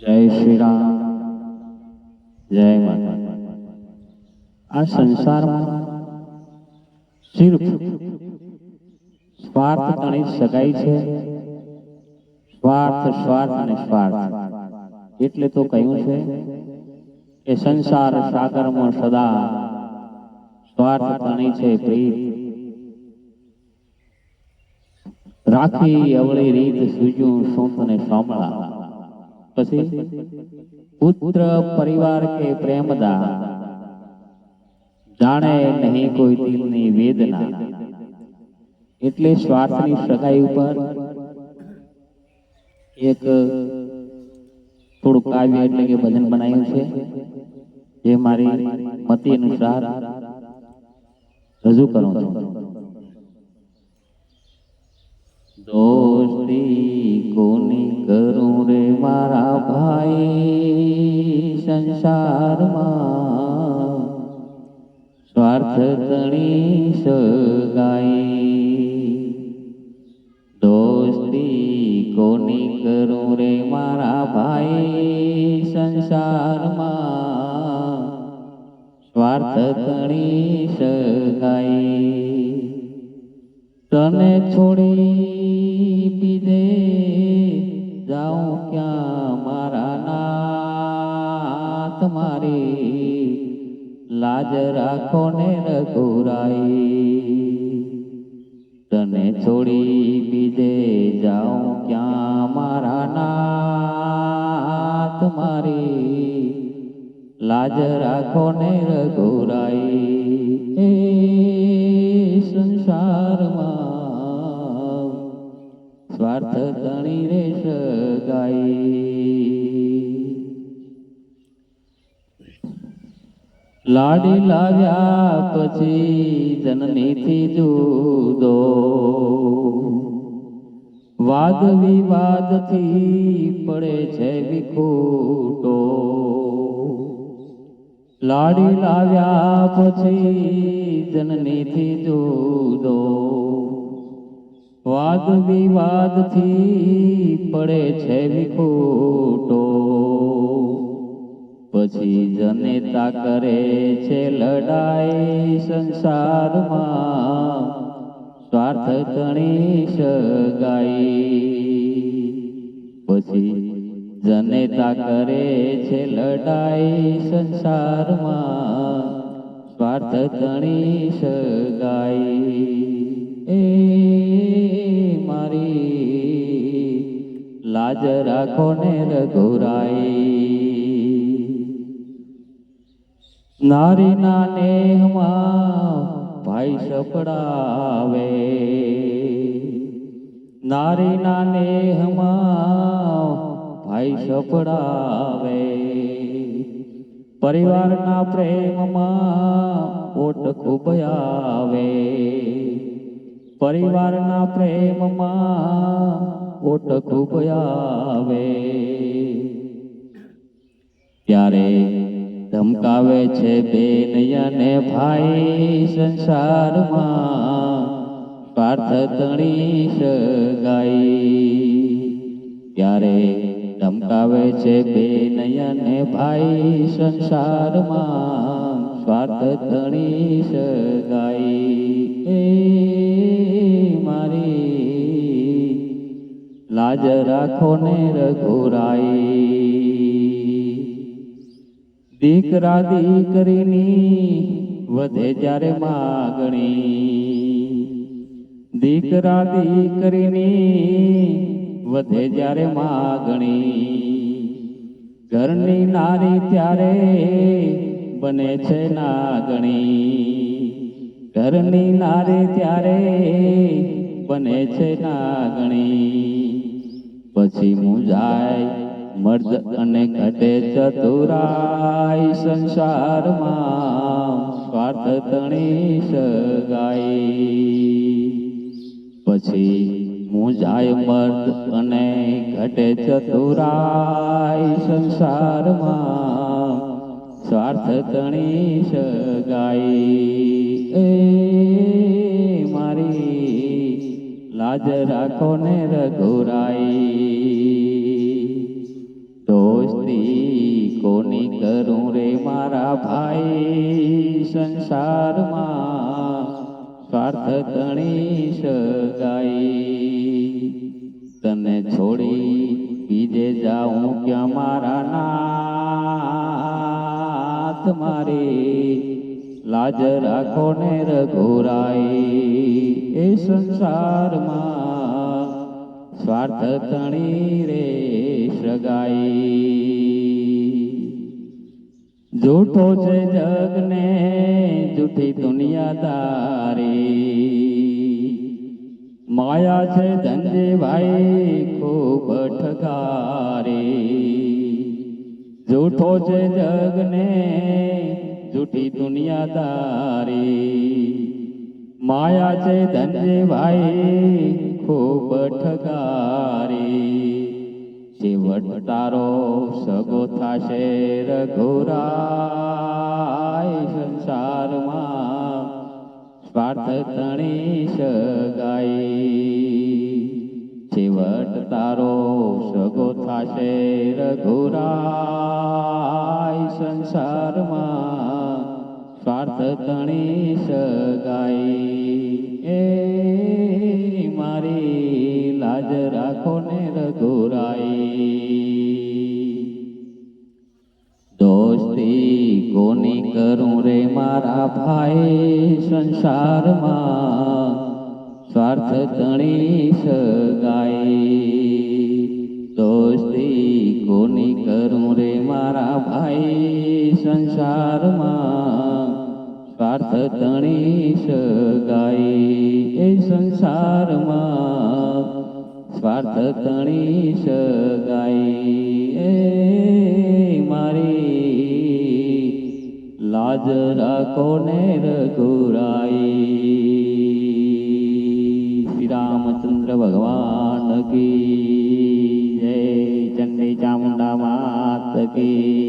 જય શ્રી રામ, જય માતા। આ સંસારમાં સિર્ફ સ્વાર્થ ગણી શકાય છે। સ્વાર્થ સ્વાર્થ અને સ્વાર્થ એટલે તો કહ્યું છે કે સંસાર સાગરમાં સદા સ્વાર્થ ગણી છે પ્રીત। રાખી અવળી રીત સૂજ્યું સૂત ને સોમળા। પછી પુત્ર પરિવાર કે પ્રેમદા જાણે નહીં કોઈ દિલની વેદના। એટલે સ્વાર્થની સગાઈ ઉપર એક થોડું કાવ્ય એટલે કે ભજન બનાવ્યું છે, જે મારી મતિ અનુસાર રજૂ કરું છું। દોસ્તી કોની કરું રે મારા ભાઈ સંસારમાં, સ્વાર્થ તણી સગાઈ। દોસ્તી કોની કરું રે મારા ભાઈ સંસારમાં, સ્વાર્થ તણી સગાઈ। તને છોડી બીજે જાઉં ક્યાં મારા નાથ, મારી લાજ રાખો ને રઘુરાઈ। તને છોડી બીજે જાઉં ક્યાં મારા નાથ, મારી લાજ રાખો ને રઘુરાઈ। એ સંસારમાં સ્વાર્થ તણી રે સગાઈ। લાડી લાવ્યા પછી જનનીથી જુદો, વાદ વિવાદથી પડે છે વિખૂટો। લાડી લાવ્યા પછી જનનીથી જુદો, વાદ વિવાદથી પડે છે વિખૂટો। પછી જનેતા કરે છે લડાઈ સંસારમાં, સ્વાર્થ તણી સગાઈ। પછી જનેતા કરે છે લડાઈ સંસારમાં, સ્વાર્થ તણી સગાઈ। એ મારી લાજ રાખો ને રઘુરાઈ। નારીના નેહમાં ભાઈ સપડાવે, નારીના નેહમાં ભાઈ સપડાવે। પરિવારના પ્રેમમાં ઓટ ખૂબ આવે, પરિવારના પ્રેમમાં ઓટ ખૂબ આવે। ત્યારે ધમકાવે છે બેન અને ભાઈ સંસારમાં, સ્વાર્થ તણી સગાઈ। ત્યારે ધમકાવે છે બેન અને ભાઈ સંસારમાં, સ્વાર્થ તણી સગાઈ। એ મારી લાજ રાખો ને રઘુરાઈ। દીકરા દીકરીની વધે જ્યારે માગણી, દીકરા દીકરીની વધે જ્યારે માગણી। ઘરની નારી ત્યારે બને છે નાગણી, ઘરની નારી ત્યારે બને છે નાગણી। પછી મૂંઝાય મર્દ અને ઘટે ચતુરાઈ સંસારમાં, સ્વાર્થ તણી સગાઈ। પછી મૂંઝાય મર્દ અને ઘટે ચતુરાઈ સંસારમાં, સ્વાર્થ તણી સગાઈ। એ મારી લાજ રાખો ને રઘુરાઈ। દોસ્ત મારા ભાઈ સંસારમાં સ્વાર્થ તણી સગાઈ તને છોડી બીજે જાઉં ક્યાં મારા નાથ મારે લાજ રાખો ને રઘુરાઈ એ સંસારમાં સ્વાર્થ તણી રે સગાઈ જૂઠો છે જગને જૂઠી દુનિયાદારી માયા છે ધંધે ભાઈ ખૂબ ઠગારે જૂઠો છે જગને જૂઠી દુનિયાદારી માયા છે ધંધે ભાઈ ખૂબ ઠગારી છેવટ તારો સગો થાશે રઘુરાય સંસારમાં સ્વાર્થ તણી સગાઈ છેવટ તારો સગો થાશે રઘુરાય સંસારમાં સ્વાર્થ તણી સગાઈ એ મારી લાજ રાખો ને રઘુરાઈ દોસ્તી કોની કરું રે મારા ભાઈ સંસારમાં સ્વાર્થ તણી સગાઈ દોસ્તી કોની કરું રે મારા ભાઈ સંસારમાં સ્વાર્થ તણી સગાઈ એ સંસારમાં સ્વાર્થ તણી સગાઈ એ મારી લાજ રાખો ને રઘુરાઈ શ્રી રામચંદ્ર ભગવાન કી જય ચંડી ચામુંડા માત કી